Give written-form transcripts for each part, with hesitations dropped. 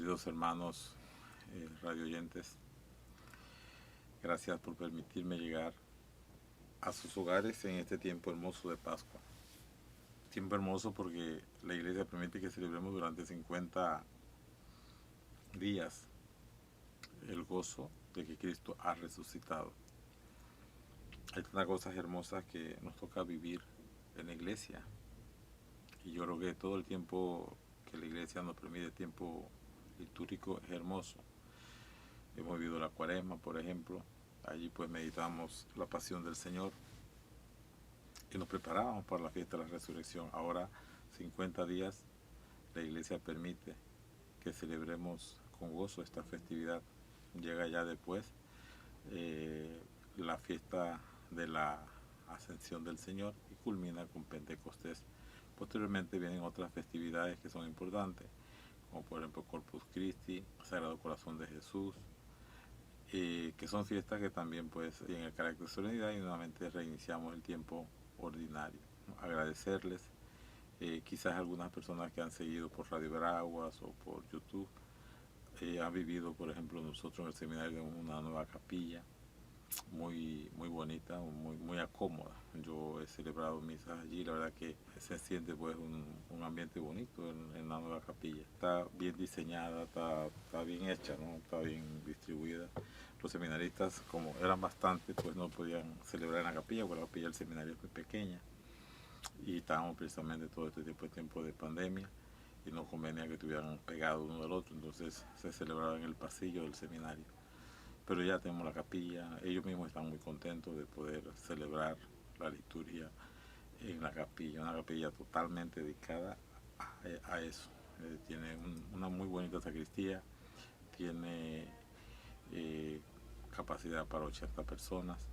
Queridos hermanos radio oyentes, gracias por permitirme llegar a sus hogares en este tiempo hermoso de Pascua. Tiempo hermoso porque la Iglesia permite que celebremos durante 50 días el gozo de que Cristo ha resucitado. Hay tantas cosas hermosas que nos toca vivir en la Iglesia. Y yo creo que todo el tiempo que la Iglesia nos permite, tiempo litúrgico, es hermoso. Hemos vivido la Cuaresma, por ejemplo. Allí pues meditamos la pasión del Señor y nos preparábamos para la fiesta de la resurrección. Ahora, 50 días, la Iglesia permite que celebremos con gozo esta festividad. Llega ya después la fiesta de la Ascensión del Señor y culmina con Pentecostés. Posteriormente vienen otras festividades que son importantes, como por ejemplo Corpus Christi, Sagrado Corazón de Jesús, que son fiestas que también pues tienen el carácter de solemnidad, y nuevamente reiniciamos el tiempo ordinario. Agradecerles, quizás algunas personas que han seguido por Radio Veraguas o por YouTube han vivido, por ejemplo, nosotros en el seminario una nueva capilla muy bonita, muy cómoda. Yo he celebrado misas allí, la verdad que se siente pues un ambiente bonito en la nueva capilla. Está bien diseñada, está bien hecha, ¿no? Está bien distribuida. Los seminaristas, como eran bastantes, pues no podían celebrar en la capilla, porque la capilla del seminario es muy pequeña y estábamos precisamente todo este tiempo de pandemia y no convenía que estuvieran pegados uno del otro, entonces se celebraba en el pasillo del seminario. Pero ya tenemos la capilla, ellos mismos están muy contentos de poder celebrar la liturgia en la capilla, una capilla totalmente dedicada a eso. Tiene una muy bonita sacristía, tiene capacidad para 80 personas,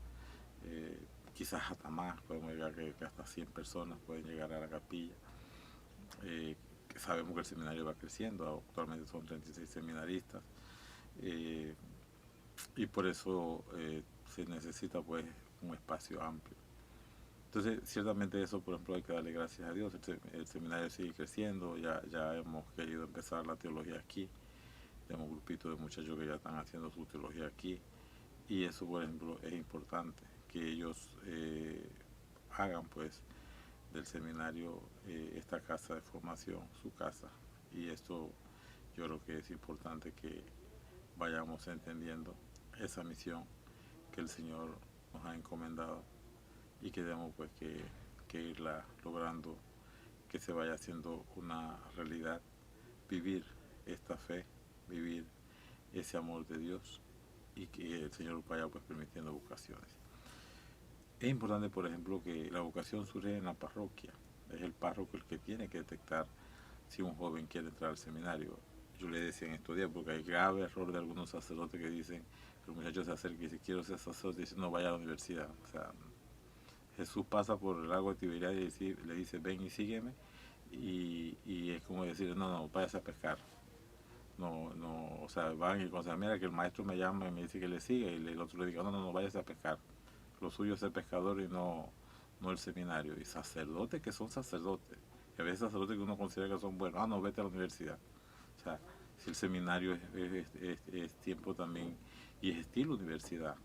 quizás hasta más, podemos llegar que hasta 100 personas pueden llegar a la capilla. Que sabemos que el seminario va creciendo, actualmente son 36 seminaristas, y por eso se necesita pues un espacio amplio. Entonces, ciertamente eso, por ejemplo, hay que darle gracias a Dios. El seminario sigue creciendo, ya hemos querido empezar la teología aquí, tenemos un grupito de muchachos que ya están haciendo su teología aquí, y eso, por ejemplo, es importante, que ellos hagan pues del seminario esta casa de formación, su casa, y esto yo creo que es importante que vayamos entendiendo esa misión que el Señor nos ha encomendado y que debemos pues que irla logrando, que se vaya haciendo una realidad, vivir esta fe, vivir ese amor de Dios, y que el Señor vaya pues permitiendo vocaciones. Es importante, por ejemplo, que la vocación surge en la parroquia. Es el párroco el que tiene que detectar si un joven quiere entrar al seminario. Yo le decía en estos días, porque hay grave error de algunos sacerdotes que dicen que el muchacho se acerca y dice quiero ser sacerdote, y dice no, vaya a la universidad. O sea, Jesús pasa por el lago de Tiberias y le dice ven y sígueme, y es como decir no, váyase a pescar. No, o sea, van y cuando mira que el maestro me llama y me dice que le siga, y el otro le dice no, váyase a pescar. Lo suyo es ser pescador y no el seminario. Y sacerdotes que son sacerdotes, y a veces sacerdotes que uno considera que son buenos, no, vete a la universidad. O sea, si el seminario es tiempo también y es estilo universidad,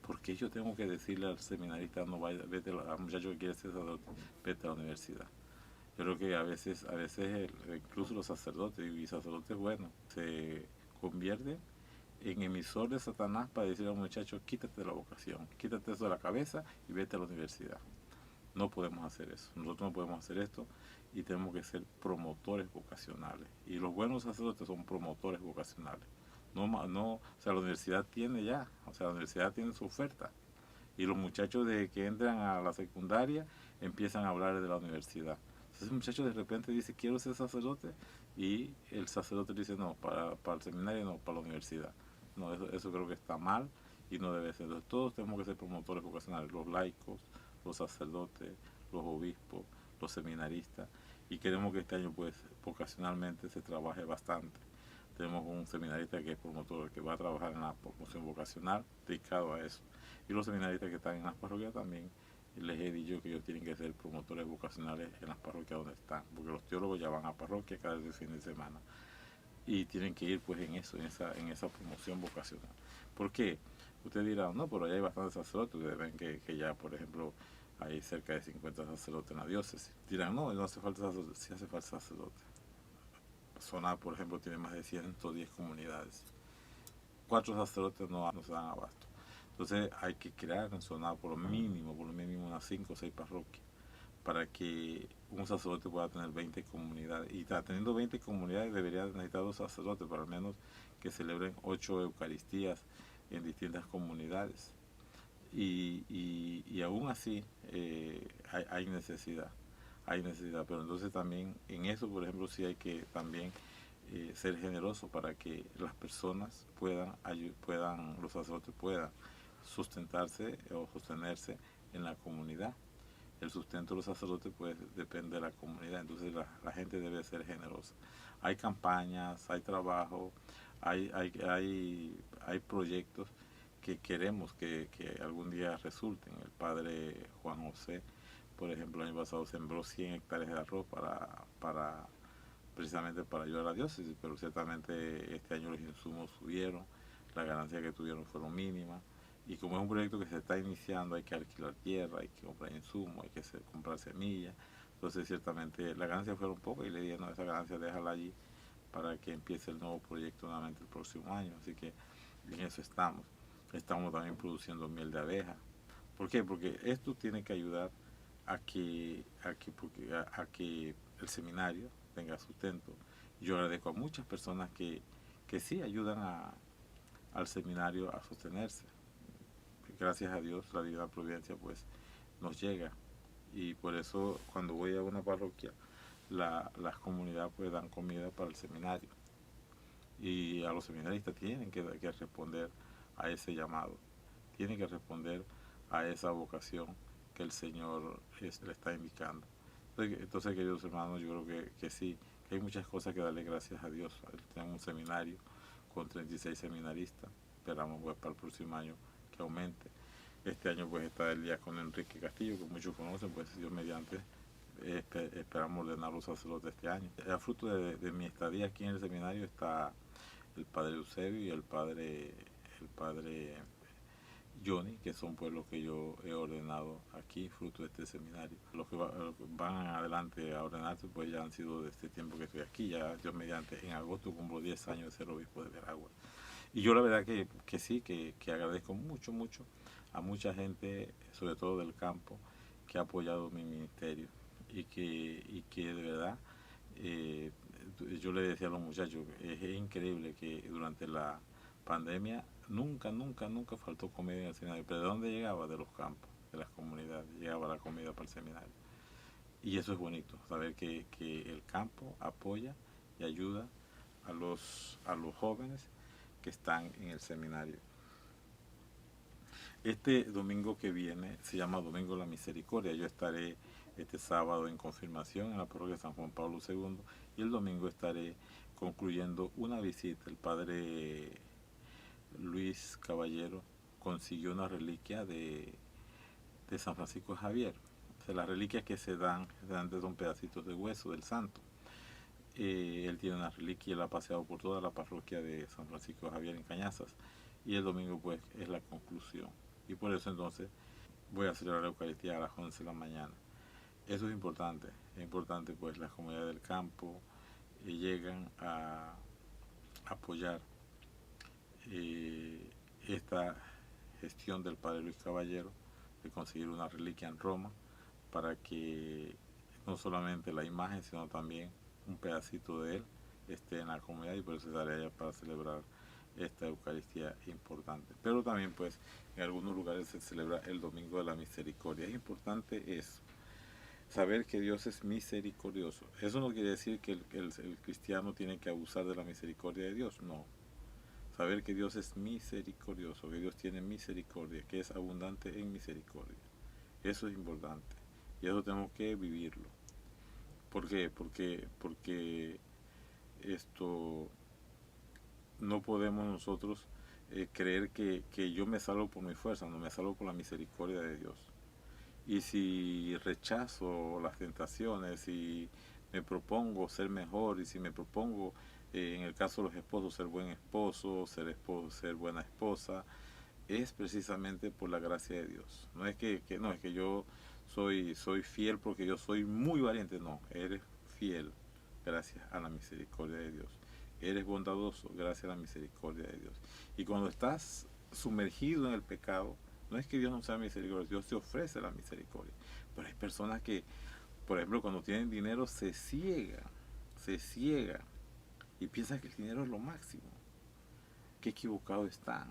¿por qué yo tengo que decirle al seminarista no vaya, vete al muchacho que quiere ser sacerdote, vete a la universidad? Yo creo que a veces incluso los sacerdotes y sacerdotes buenos se convierten en emisor de Satanás para decirle al muchacho quítate de la vocación, quítate eso de la cabeza y vete a la universidad. No podemos hacer eso, nosotros no podemos hacer esto, y tenemos que ser promotores vocacionales, y los buenos sacerdotes son promotores vocacionales. O sea, la universidad tiene ya, o sea, la universidad tiene su oferta, y los muchachos de que entran a la secundaria empiezan a hablar de la universidad. Entonces el muchacho de repente dice quiero ser sacerdote, y el sacerdote dice no, para el seminario no, para la universidad. No, eso creo que está mal y no debe ser. Entonces todos tenemos que ser promotores vocacionales, los laicos, los sacerdotes, los obispos, los seminaristas, y queremos que este año pues vocacionalmente se trabaje bastante. Tenemos un seminarista que es promotor, que va a trabajar en la promoción vocacional, dedicado a eso. Y los seminaristas que están en las parroquias también, les he dicho que ellos tienen que ser promotores vocacionales en las parroquias donde están, porque los teólogos ya van a parroquia cada fin de semana. y tienen que ir pues en eso, en esa promoción vocacional. ¿Por qué? Usted dirá, no, pero allá hay bastantes sacerdotes, ustedes ven que ya, por ejemplo, hay cerca de 50 sacerdotes en la diócesis. Dirán, no, no hace falta sacerdote, sí hace falta sacerdote. Soná, por ejemplo, tiene más de 110 comunidades. 4 sacerdotes no se dan abasto. Entonces hay que crear en Soná por lo mínimo unas 5 o 6 parroquias para que un sacerdote pueda tener 20 comunidades. Y teniendo 20 comunidades debería necesitar 2 sacerdotes para al menos que celebren 8 Eucaristías en distintas comunidades. Y aún así hay necesidad, pero entonces también en eso, por ejemplo, sí hay que también ser generoso para que las personas los sacerdotes puedan sustentarse o sostenerse en la comunidad. El sustento de los sacerdotes pues depende de la comunidad, entonces la gente debe ser generosa. Hay campañas, hay trabajo, hay proyectos que queremos que algún día resulten. El padre Juan José, por ejemplo, el año pasado sembró 100 hectáreas de arroz precisamente para ayudar a la diócesis, pero ciertamente este año los insumos subieron, las ganancias que tuvieron fueron mínimas, y como es un proyecto que se está iniciando, hay que alquilar tierra, hay que comprar insumos, hay que comprar semillas, entonces ciertamente las ganancias fueron pocas y le dije, no, esa ganancia déjala allí para que empiece el nuevo proyecto nuevamente el próximo año, así que en eso estamos. Estamos también produciendo miel de abeja. ¿Por qué? Porque esto tiene que ayudar a que el seminario tenga sustento. Yo agradezco a muchas personas que sí ayudan al seminario a sostenerse. Gracias a Dios, la Divina Providencia pues nos llega. Y por eso cuando voy a una parroquia, las comunidades pues dan comida para el seminario. Y a los seminaristas tienen que responder a ese llamado, tienen que responder a esa vocación que el Señor le está indicando. Entonces, queridos hermanos, yo creo que sí, que hay muchas cosas que darle gracias a Dios. Tenemos un seminario con 36 seminaristas, esperamos pues para el próximo año que aumente. Este año pues está el diácono Enrique Castillo, que muchos conocen, pues Dios mediante, esperamos ordenar los sacerdotes este año. A fruto de mi estadía aquí en el seminario está el padre Eusebio y el padre Johnny, que son pues los que yo he ordenado aquí, fruto de este seminario. Los que van adelante a ordenarse pues ya han sido de este tiempo que estoy aquí, ya Dios mediante, en agosto cumplo 10 años de ser obispo de Veragua. Y yo la verdad que sí, que agradezco mucho a mucha gente, sobre todo del campo, que ha apoyado mi ministerio y que de verdad yo le decía a los muchachos, es increíble que durante la pandemia nunca faltó comida en el seminario. ¿Pero de dónde llegaba? De los campos, de las comunidades, llegaba la comida para el seminario. Y eso es bonito, saber que el campo apoya y ayuda a los jóvenes que están en el seminario. Este domingo que viene se llama Domingo de la Misericordia. Yo estaré este sábado en confirmación en la parroquia de San Juan Pablo II y el domingo estaré concluyendo una visita. El padre Luis Caballero consiguió una reliquia de San Francisco Javier. O sea, las reliquias que se dan son pedacitos de hueso del santo. Él tiene una reliquia y la ha paseado por toda la parroquia de San Francisco Javier en Cañazas, y el domingo pues es la conclusión, y por eso entonces voy a celebrar la Eucaristía a las 11 de la mañana. Eso es importante pues las comunidades del campo llegan a apoyar esta gestión del padre Luis Caballero de conseguir una reliquia en Roma para que no solamente la imagen sino también un pedacito de él esté en la comunidad, y por eso estaré allá para celebrar esta Eucaristía importante. Pero también pues en algunos lugares se celebra el Domingo de la Misericordia. Es importante eso, saber que Dios es misericordioso. Eso no quiere decir que el cristiano tiene que abusar de la misericordia de Dios, no. Saber que Dios es misericordioso, que Dios tiene misericordia, que es abundante en misericordia. Eso es importante y eso tenemos que vivirlo. ¿Por qué? Porque esto no podemos nosotros creer que yo me salvo por mi fuerza, no, me salvo por la misericordia de Dios. Y si rechazo las tentaciones y me propongo ser mejor, y si me propongo en el caso de los esposos, ser buen esposo, ser buena esposa, es precisamente por la gracia de Dios. No es no es que yo soy fiel porque yo soy muy valiente, no, eres fiel gracias a la misericordia de Dios. Eres bondadoso gracias a la misericordia de Dios. Y cuando estás sumergido en el pecado, no es que Dios no sea misericordioso, Dios te ofrece la misericordia. Pero hay personas que, por ejemplo, cuando tienen dinero se ciega y piensan que el dinero es lo máximo. Qué equivocado están.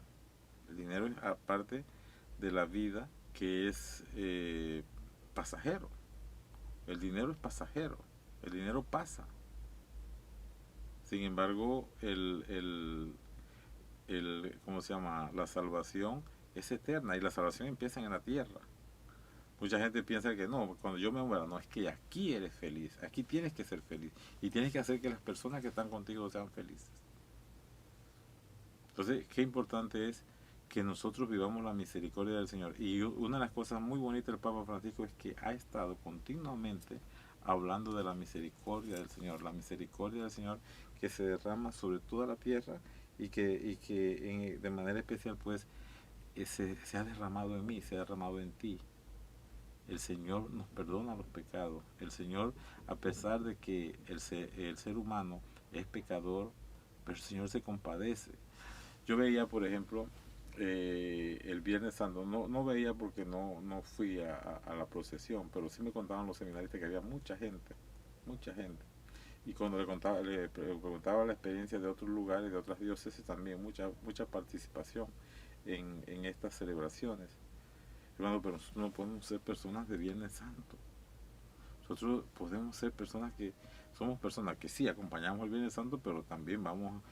El dinero es aparte de la vida que es pasajero. El dinero es pasajero. El dinero pasa. Sin embargo, ¿cómo se llama? La salvación es eterna y la salvación empieza en la tierra. Mucha gente piensa que no, cuando yo me muera, no, es que aquí eres feliz, aquí tienes que ser feliz y tienes que hacer que las personas que están contigo sean felices. Entonces, qué importante es que nosotros vivamos la misericordia del Señor. Y una de las cosas muy bonitas del Papa Francisco es que ha estado continuamente hablando de la misericordia del Señor, la misericordia del Señor que se derrama sobre toda la tierra y que de manera especial pues se ha derramado en mí, se ha derramado en ti. El Señor nos perdona los pecados. El Señor, a pesar de que el ser humano es pecador, pero el Señor se compadece. Yo veía, por ejemplo, el Viernes Santo, no veía porque no fui a la procesión, pero sí me contaban los seminaristas que había mucha gente, mucha gente. Y cuando le preguntaba la experiencia de otros lugares, de otras diócesis también, mucha participación en estas celebraciones. Hermano, pero nosotros no podemos ser personas de Viernes Santo. Nosotros podemos ser personas que somos personas que sí acompañamos el Viernes Santo, pero también vamos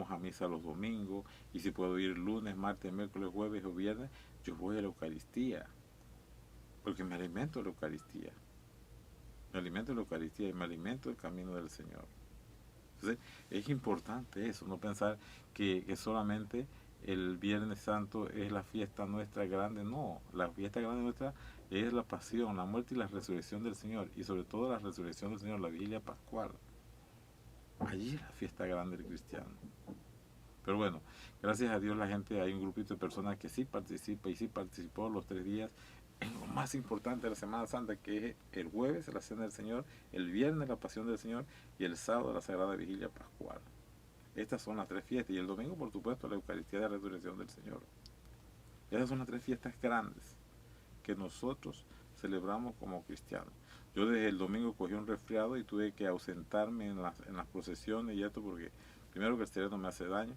a misa los domingos, y si puedo ir lunes, martes, miércoles, jueves o viernes, yo voy a la Eucaristía, porque me alimento de la Eucaristía. Me alimento de la Eucaristía y me alimento del camino del Señor. Entonces, es importante eso, no pensar que solamente el Viernes Santo es la fiesta nuestra grande. No, la fiesta grande nuestra es la pasión, la muerte y la resurrección del Señor, y sobre todo la resurrección del Señor, la vigilia pascual. Allí es la fiesta grande del cristiano. Pero bueno, gracias a Dios la gente, hay un grupito de personas que sí participa y sí participó los 3 días en lo más importante de la Semana Santa, que es el jueves la Cena del Señor, el viernes la Pasión del Señor y el sábado la Sagrada Vigilia Pascual. Estas son las 3 fiestas, y el domingo, por supuesto, la Eucaristía de la Resurrección del Señor. Esas son las 3 fiestas grandes que nosotros celebramos como cristianos. Yo desde el domingo cogí un resfriado y tuve que ausentarme en las procesiones y esto porque primero que el cerebro me hace daño,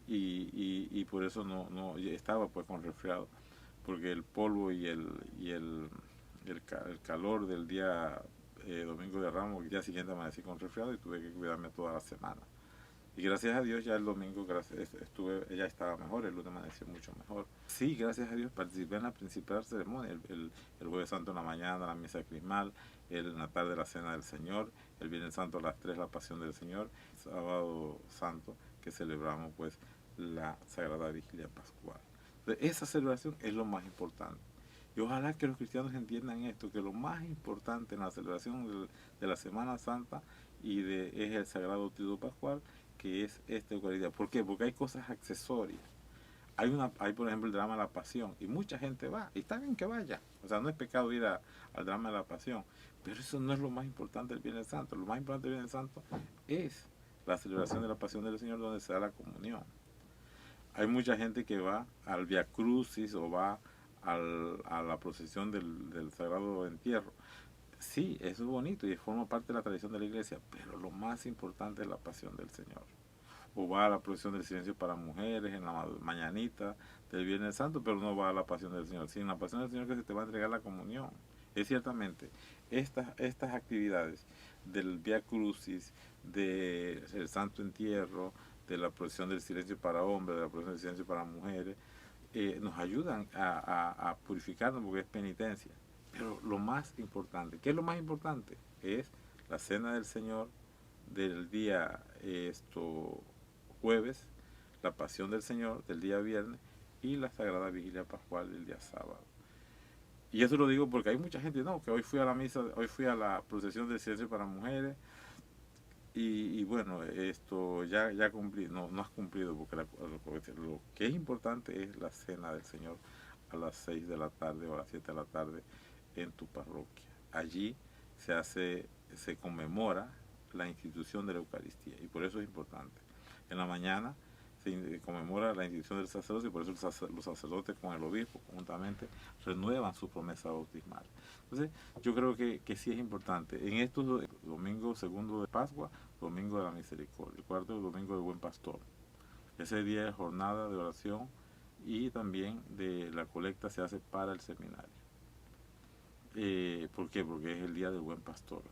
y por eso no estaba pues con resfriado, porque el polvo y el calor del día domingo de Ramos, el día siguiente amanecí con resfriado y tuve que cuidarme toda la semana. Y gracias a Dios ya el domingo ya estaba mejor, el lunes amaneció mucho mejor. Sí, gracias a Dios participé en la principal ceremonia, el Jueves Santo en la mañana, la misa crismal, en la tarde la Cena del Señor, el Viernes Santo a las 3 la Pasión del Señor, Sábado Santo que celebramos pues la Sagrada Vigilia Pascual. Entonces, esa celebración es lo más importante. Y ojalá que los cristianos entiendan esto, que lo más importante en la celebración de la Semana Santa es el Sagrado Triduo Pascual, que es esta Eucaristía. ¿Por qué? Porque hay cosas accesorias. Hay por ejemplo el drama de la pasión, y mucha gente va, y está bien que vaya. O sea, no es pecado ir al drama de la pasión, pero eso no es lo más importante del Viernes Santo. Lo más importante del Viernes Santo es la celebración de la pasión del Señor, donde se da la comunión. Hay mucha gente que va al Via Crucis o va a la procesión del Sagrado Entierro. Sí, eso es bonito y forma parte de la tradición de la iglesia, pero lo más importante es la pasión del Señor. O va a la procesión del silencio para mujeres en la mañanita del Viernes Santo, pero no va a la pasión del Señor. Sí, en la pasión del Señor que se te va a entregar la comunión. Es ciertamente estas actividades del Via Crucis, del Santo Entierro, de la procesión del silencio para hombres, de la procesión del silencio para mujeres, nos ayudan a purificarnos porque es penitencia. Pero lo más importante, ¿qué es lo más importante? Es la Cena del Señor del día jueves, la Pasión del Señor del día viernes y la Sagrada Vigilia Pascual del día sábado. Y eso lo digo porque hay mucha gente, no, que hoy fui a la misa, hoy fui a la procesión del silencio para mujeres, Y bueno, esto ya cumplí, no has cumplido, porque lo que es importante es la cena del Señor a las 6 de la tarde o a las 7 de la tarde en tu parroquia. Allí se conmemora la institución de la Eucaristía, y por eso es importante. En la mañana se conmemora la institución del sacerdocio, y por eso los sacerdotes con el obispo conjuntamente renuevan su promesa bautismal. Entonces, yo creo que sí es importante. En estos domingos, segundo de Pascua, domingo de la Misericordia, el cuarto domingo del Buen Pastor. Ese día de jornada de oración y también de la colecta se hace para el seminario. ¿Por qué? Porque es el día del Buen Pastor.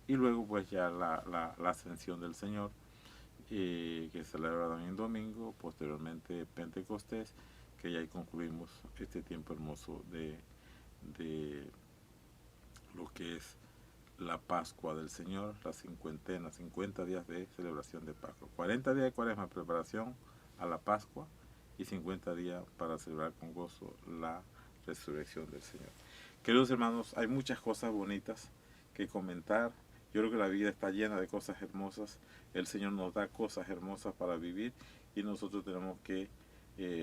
Y luego pues ya la ascensión del Señor, que se celebra también domingo, posteriormente Pentecostés, que ya ahí concluimos este tiempo hermoso de lo que es la Pascua del Señor, la cincuentena, 50 días de celebración de Pascua, 40 días de Cuaresma, preparación a la Pascua, y 50 días para celebrar con gozo la resurrección del Señor. Queridos hermanos, hay muchas cosas bonitas que comentar. Yo creo que la vida está llena de cosas hermosas. El Señor nos da cosas hermosas para vivir, y nosotros tenemos que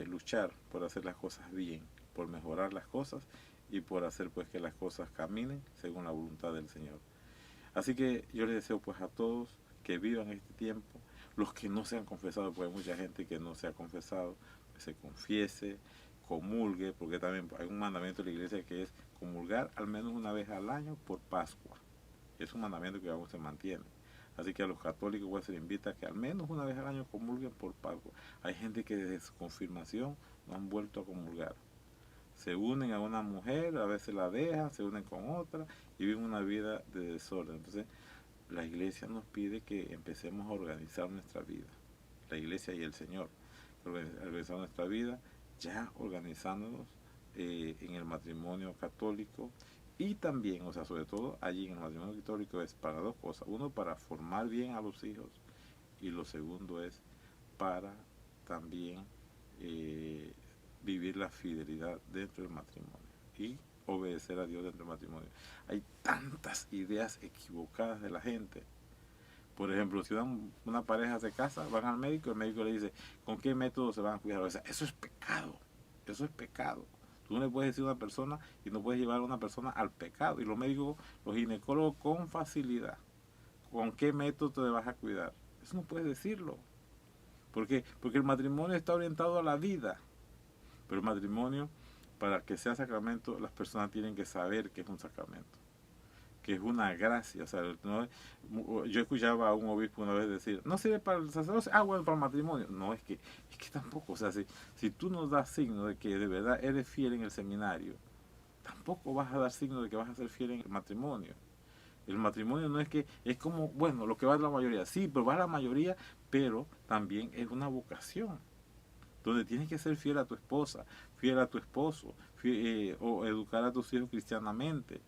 luchar por hacer las cosas bien, por mejorar las cosas y por hacer pues que las cosas caminen según la voluntad del Señor. Así que yo les deseo pues a todos que vivan este tiempo. Los que no se han confesado, pues hay mucha gente que no se ha confesado, que se confiese, comulgue, porque también hay un mandamiento de la iglesia que es comulgar al menos una vez al año por Pascua. Es un mandamiento que aún se mantiene. Así que a los católicos pues, se les invita a que al menos una vez al año comulguen por Pascua. Hay gente que desde su confirmación no han vuelto a comulgar. Se unen a una mujer, a veces la dejan, se unen con otra y viven una vida de desorden. Entonces, la iglesia nos pide que empecemos a organizar nuestra vida. La iglesia y el Señor. Organizar nuestra vida ya organizándonos en el matrimonio católico, y también, o sea, sobre todo allí en el matrimonio católico es para dos cosas. Uno, para formar bien a los hijos, y lo segundo es para también vivir la fidelidad dentro del matrimonio y obedecer a Dios dentro del matrimonio. Hay tantas ideas equivocadas de la gente. Por ejemplo, si una pareja se casa, van al médico, el médico le dice con qué método se van a cuidar. O sea, eso es pecado, eso es pecado. Tú no le puedes decir a una persona y no puedes llevar a una persona al pecado. Y los médicos, los ginecólogos con facilidad, ¿con qué método te vas a cuidar? Eso no puedes decirlo. Porque el matrimonio está orientado a la vida. Pero el matrimonio, para que sea sacramento, las personas tienen que saber que es un sacramento, que es una gracia. O sea, ¿no? Yo escuchaba a un obispo una vez decir, no sirve para el sacerdocio, bueno, para el matrimonio. No, es que tampoco, o sea, si tú nos das signo de que de verdad eres fiel en el seminario, tampoco vas a dar signo de que vas a ser fiel en el matrimonio. El matrimonio no es que, es como, bueno, lo que va a la mayoría, sí, pero va a la mayoría, pero también es una vocación, donde tienes que ser fiel a tu esposa, fiel a tu esposo, o educar a tus hijos cristianamente,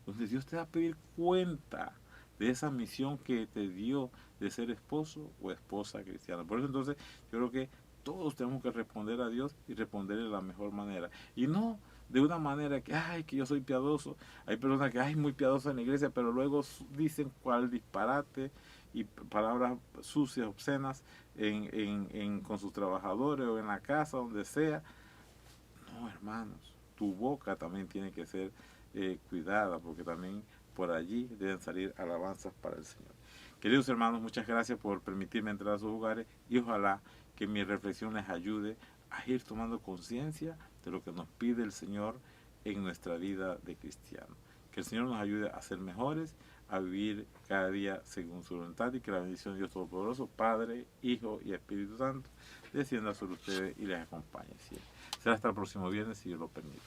donde Dios te va a pedir cuenta de esa misión que te dio de ser esposo o esposa cristiana. Por eso entonces yo creo que todos tenemos que responder a Dios y responder de la mejor manera. Y no de una manera que yo soy piadoso. Hay personas que, muy piadosas en la iglesia, pero luego dicen cuál disparate y palabras sucias, obscenas, con sus trabajadores o en la casa, donde sea. No, hermanos, tu boca también tiene que ser cuidada, porque también por allí deben salir alabanzas para el Señor. Queridos hermanos, muchas gracias por permitirme entrar a sus hogares, y ojalá que mi reflexión les ayude a ir tomando conciencia de lo que nos pide el Señor en nuestra vida de cristiano. Que el Señor nos ayude a ser mejores, a vivir cada día según su voluntad, y que la bendición de Dios Todopoderoso, Padre, Hijo y Espíritu Santo, descienda sobre ustedes y les acompañe siempre. Será hasta el próximo viernes, si Dios lo permite.